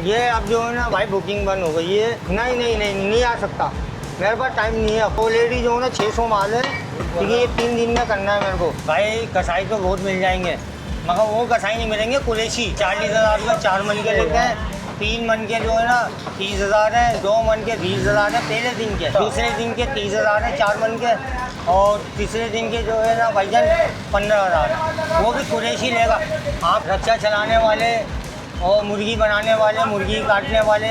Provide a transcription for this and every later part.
ये अब जो है ना भाई बुकिंग बंद हो गई है। नहीं आ सकता, मेरे पास टाइम नहीं है। ऑलरेडी जो है ना 600 माल है, क्योंकि ये 3 दिन में करना है मेरे को। भाई कसाई तो बहुत मिल जाएंगे, मगर वो कसाई नहीं मिलेंगे कुरैशी। 40,000 रुपये 4 मन के लेते हैं, 3 मन के जो है ना 30,000 है, 2 मन के 20,000 है पहले दिन के, दूसरे दिन के 30,000 है 4 मन के, और तीसरे दिन के जो है ना भाईजान 15,000, वो भी कुरैशी लेगा। आप रक्षा चलाने वाले और मुर्गी बनाने वाले, मुर्गी काटने वाले,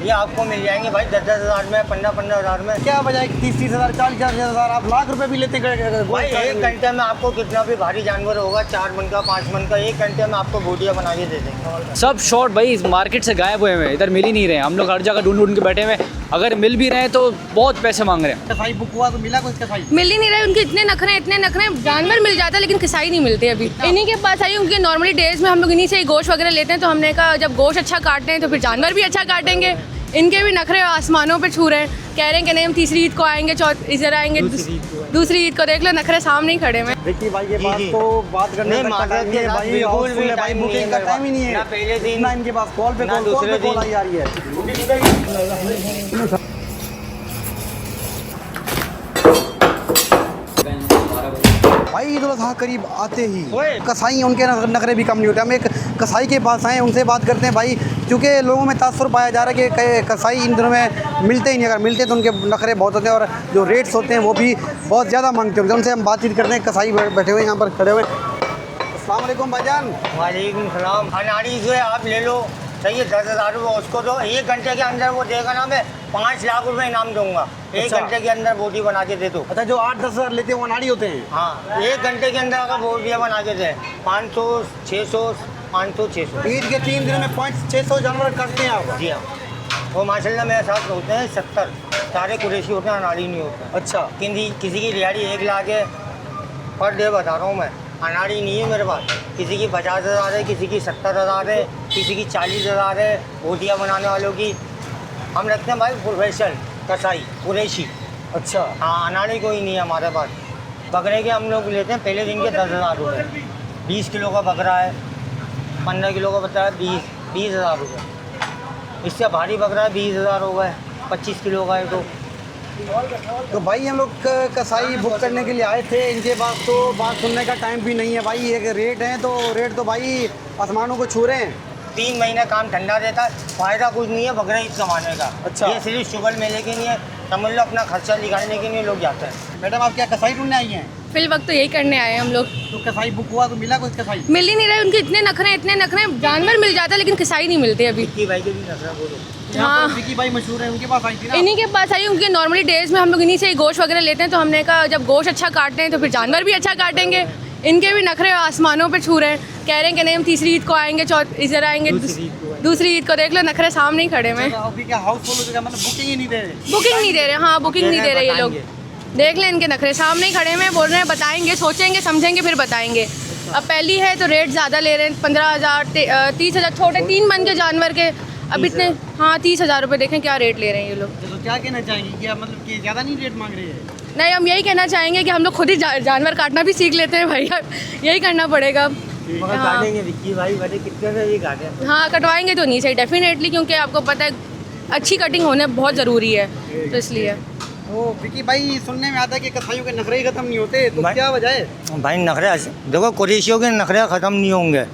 ये आपको मिल जाएंगे भाई 10-10 हज़ार में, 15-15 हज़ार में। क्या बजाय 30-30 हज़ार, 40-40 हज़ार, आप लाख रुपए भी लेते हैं भाई 1 घंटे में आपको कितना भी भारी जानवर होगा, 4 मन का 5 मन का, 1 घंटे में आपको बोटिया बना के दे देंगे। सब शॉर्ट भाई मार्केट से गायब हुए हैं, इधर मिल ही नहीं रहे। हम लोग हर जगह ढूंढ के बैठे हुए, अगर मिल भी रहे हैं तो बहुत पैसे मांग रहे हैं। कसाई बुक हुआ तो मिला कुछ कसाई? मिल ही नहीं रहे, उनके इतने नखरे जानवर मिल जाता है लेकिन कसाई नहीं मिलते अभी। इन्हीं के पास आई, उनके नॉर्मली डेज में हम लोग इन्हीं से ही गोश्त वगैरह लेते हैं, तो हमने कहा जब गोश्त अच्छा काटते हैं तो फिर जानवर भी अच्छा काटेंगे। इनके भी नखरे आसमानों पे छू रहे हैं, कह रहे हैं कि नहीं हम तीसरी ईद को आएंगे, इधर आएंगे, दूसरी ईद को। देख लो नखरे सामने ही खड़े हैं। देखिए भाई के पास तो बात करने नहीं, मार्केट के साथ बिल्कुल भी भाई बुकिंग का टाइम ही नहीं है ना पहले दिन, ना इनके पास कॉल पे कॉल आई आ रही है। भाई ईद उल अज़हा करीब आते ही कसाई उनके नखरे भी कम नहीं होते। हम एक कसाई के पास आए, उनसे बात करते हैं भाई, क्योंकि लोगों में तासुर पाया जा रहा है कि कसाई इन दिनों में मिलते ही नहीं। अगर मिलते तो उनके नखरे बहुत होते हैं और जो रेट्स होते हैं वो भी बहुत ज़्यादा मांगते होंगे। उनसे हम बातचीत करते हैं। कसाई बैठे हुए यहाँ पर खड़े हुए। अस्सलाम वालेकुम भाईजान। वालेकुम सलाम। अनाड़ी जो है आप ले लो, सही है, 10,000 रुपये उसको दो, 1 घंटे के अंदर वो देगा ना, मैं 5 लाख रुपए इनाम दूंगा। 1 घंटे के अंदर बोटी बना के दे दो। अच्छा, जो 8-10 हज़ार लेते हैं वो अनाड़ी होते हैं? हाँ, 1 घंटे के अंदर अगर बोटियाँ बना के दे, 500, 600, 500, 600। ईद के 3 दिनों में 500-600 जानवर काटते हैं आप? जी हाँ, वो माशाल्लाह मेरे साथ होते हैं 70, सारे कुरैशी होते हैं, अनाड़ी नहीं होते। अच्छा, किसी की दिहाड़ी 1 लाख है पर डे बता रहा हूँ मैं, अनाड़ी नहीं है मेरे पास। किसी की 50,000 है, किसी की 70,000 है, किसी की 40,000 है। बोटियाँ बनाने वालों की हम रखते हैं भाई प्रोफेशनल कसाई कुरैशी। अच्छा, हाँ, अनाड़ी कोई नहीं है हमारे पास। बकरे के हम लोग लेते हैं पहले दिन के 10,000 रुपये। 20 किलो का बकरा है, 15 किलो का बकरा है, 20,000 रुपये। इससे भारी बकरा है 20,000 हो गए, 25 किलो का है तो भाई हम लोग कसाई बुक करने के लिए आए थे। इनके पास तो बात सुनने का टाइम भी नहीं है भाई। एक रेट है तो रेट तो भाई आसमानों को छू रहे हैं। 3 महीने काम ठंडा रहता है, फ़ायदा कुछ नहीं है बकरा ईद कमाने का। अच्छा, ये सिर्फ शुगर मेले के लिए, समझ लो अपना खर्चा निकालने के लिए लोग जाते हैं। मैडम आप क्या कसाई ढूंढने आई हैं? फिल वक्त तो यही करने आए हैं हम लोग। तो कसाई बुक हुआ तो मिला कुछ कसाई? मिल ही नहीं रहे, उनके इतने नखरे जानवर मिल जाता है लेकिन कसाई नहीं मिलते अभी। विक्की भाई के भी नखरा बोलो। हाँ, विक्की भाई मशहूर है, उनके पास आई थी ना? इन्हीं के पास आई, उनके नॉर्मली डेज में हम लोग इन्हीं से ही गोश्त वगैरह लेते हैं, तो हमने कहा जब गोश्त अच्छा काटते हैं तो फिर जानवर भी अच्छा काटेंगे। इनके भी नखरे आसमानों पे छू रहे हैं, कह रहे हैं कि नहीं हम तीसरी ईद को आएंगे, इधर आएंगे, दूसरी ईद को। देख लो नखरे सामने ही खड़े हैं। क्या हाउसफुल हो गया, मतलब बुकिंग ही नहीं दे रहे? बुकिंग नहीं दे रहे, हाँ बुकिंग नहीं दे रहे ये लोग। देख लें इनके नखरे सामने ही खड़े हैं, बोल रहे हैं बताएंगे, सोचेंगे समझेंगे फिर बताएंगे। अब पहली है तो रेट ज़्यादा ले रहे हैं, 15,000, 30,000 छोटे 3 मन के जानवर के अब इतने। हाँ, 30,000 रुपये। देखें क्या रेट ले रहे हैं ये लोग। तो क्या कहना चाहेंगे, क्या मतलब कि ज़्यादा नहीं रेट मांग रहे हैं? नहीं, हम यही कहना चाहेंगे कि हम लोग खुद ही जानवर काटना भी सीख लेते हैं भाई, यही करना पड़ेगा। मगर काटेंगे विक्की भाई, बड़े कितने में भी काटे। हाँ, कटवाएंगे तो नहीं सही डेफिनेटली, क्योंकि आपको पता है अच्छी कटिंग होना बहुत ज़रूरी है, तो इसलिए। तो विक्की भाई सुनने में आता है कि कसाईयों के नखरे ही ख़त्म नहीं होते, तो क्या वजह है? भाई नखरे देखो, कुरैशियों के नखरे ख़त्म नहीं होंगे,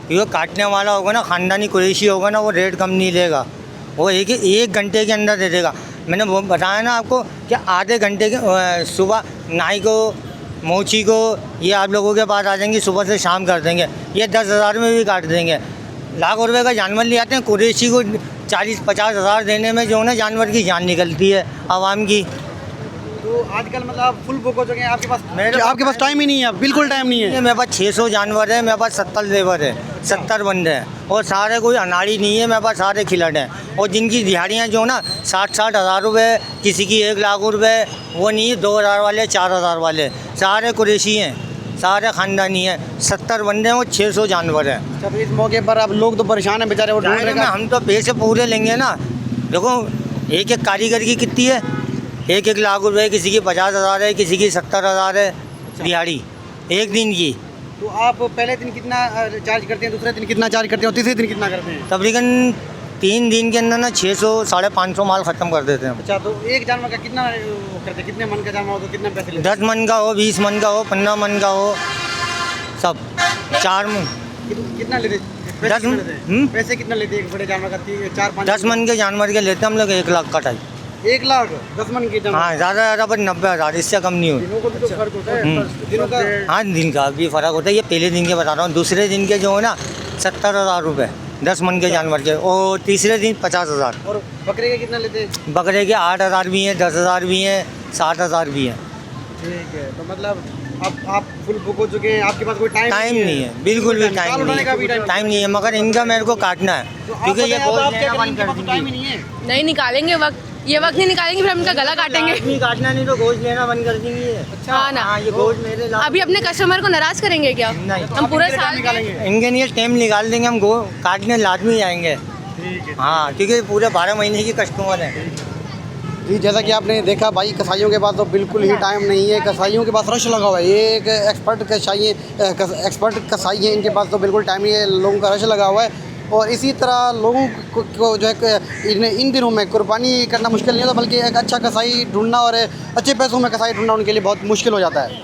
क्योंकि काटने वाला होगा ना, ख़ानदानी कुरैशी होगा ना, वो रेट कम नहीं लेगा, वो एक घंटे के अंदर दे देगा। मैंने वो बताया ना आपको कि आधे घंटे के सुबह नाई को, मोची को, ये आप लोगों के पास आ जाएंगे, सुबह से शाम कर देंगे। ये 10,000 में भी काट देंगे। लाखों रुपए का जानवर ले आते हैं, कुरैशी को 40-50 हज़ार देने में जो है ना जानवर की जान निकलती है आवाम की। तो आजकल मतलब आप फुल बुक हो चुके हैं, आपके पास टाइम ही नहीं है, बिल्कुल टाइम नहीं है। मेरे पास 600 जानवर है, मेरे पास 70 लेबर है, 70 बंदे हैं, और सारे कोई अनाड़ी नहीं है, मेरे पास सारे खिलाड़े हैं। और जिनकी दिहाड़ियाँ जो ना 60-60 हज़ार रुपये, किसी की 1 लाख रुपये, वो नहीं है 2,000 वाले, 4,000 वाले, सारे कुरैशी हैं, सारे ख़ानदानी हैं। 70 बंदे हैं और 600 जानवर हैं। जब इस मौके पर अब लोग तो परेशान हैं बेचारे, वो ढूंढ रहे हैं। हम तो पैसे पूरे लेंगे ना। देखो, एक कारीगर की कितनी है, 1-1 लाख रुपये, किसी की 50,000 है, किसी की 70,000 है दिहाड़ी 1 दिन की। तो आप पहले दिन कितना चार्ज करते हैं, दूसरे दिन कितना चार्ज करते हैं और तीसरे दिन कितना करते हैं? तकरीबन 3 दिन के अंदर ना 600-550 माल ख़त्म कर देते हैं हम। अच्छा, तो एक जानवर का कितना वो करते, कितने मन का जानवर हो तो कितने पैसे लेते 10 मन का हो, 20 मन का हो, 15 मन का हो, सब 4 मन। कितना लेते? 10 मन। पैसे कितना लेते एक बड़े जानवर का? 4-5 10 मन के जानवर के लेते हम लोग 1 लाख का टाइप। 1 लाख 10 मन के जानवर? हाँ, ज़्यादा पर 90,000, इससे कम नहीं हो। दिनों को भी तो फर्क होता है, दिनों का। हाँ, दिन का भी फ़र्क होता है। ये पहले दिन के बता रहा हूँ। दूसरे दिन के जो है ना 70,000 रुपये 10 मन के जानवर के, और तीसरे दिन 50,000। और बकरे के कितना लेते हैं? बकरे के 8,000 भी हैं, 10,000 भी हैं, 60,000 भी हैं। ठीक है, तो मतलब आप फुल बुक हो चुके हैं, आपके पास कोई टाइम नहीं है, बिल्कुल भी टाइम उठाने का भी नहीं है। टाइम नहीं है, मगर इनका मेरे को काटना है, क्योंकि ये गोश्त लेना बंद कर टाइम ही देंगे। नहीं है। नहीं निकालेंगे वक्त, ये वक्त नहीं निकालेंगे फिर हम इनका गला काटेंगे। आदमी काटना नहीं तो गोश्त लेना बंद कर देंगे ये। हाँ ना। हाँ, ये गोश्त मेरे लाभ। अभी अपने कस्टमर को नाराज करेंगे क्या? नहीं। हम पूरे कितने टाइम साल निकालेंगे? इनके लिए टाइम निकाल देंगे हम, गो काटने लाजमी आएंगे। ठीक है। हाँ, क्योंकि पूरे 12 महीने की कस्टमर है। जी, जैसा कि आपने देखा भाई, कसाईयों के पास तो बिल्कुल ही टाइम नहीं है। कसाईयों के पास रश लगा हुआ है। ये एक एक्सपर्ट कसाई है, इनके पास तो बिल्कुल टाइम नहीं है, लोगों का रश लगा हुआ है। और इसी तरह लोगों को जो है इन दिनों में कुर्बानी करना मुश्किल नहीं होता, बल्कि एक अच्छा कसाई ढूंढना और अच्छे पैसों में कसाई ढूंढना उनके लिए बहुत मुश्किल हो जाता है।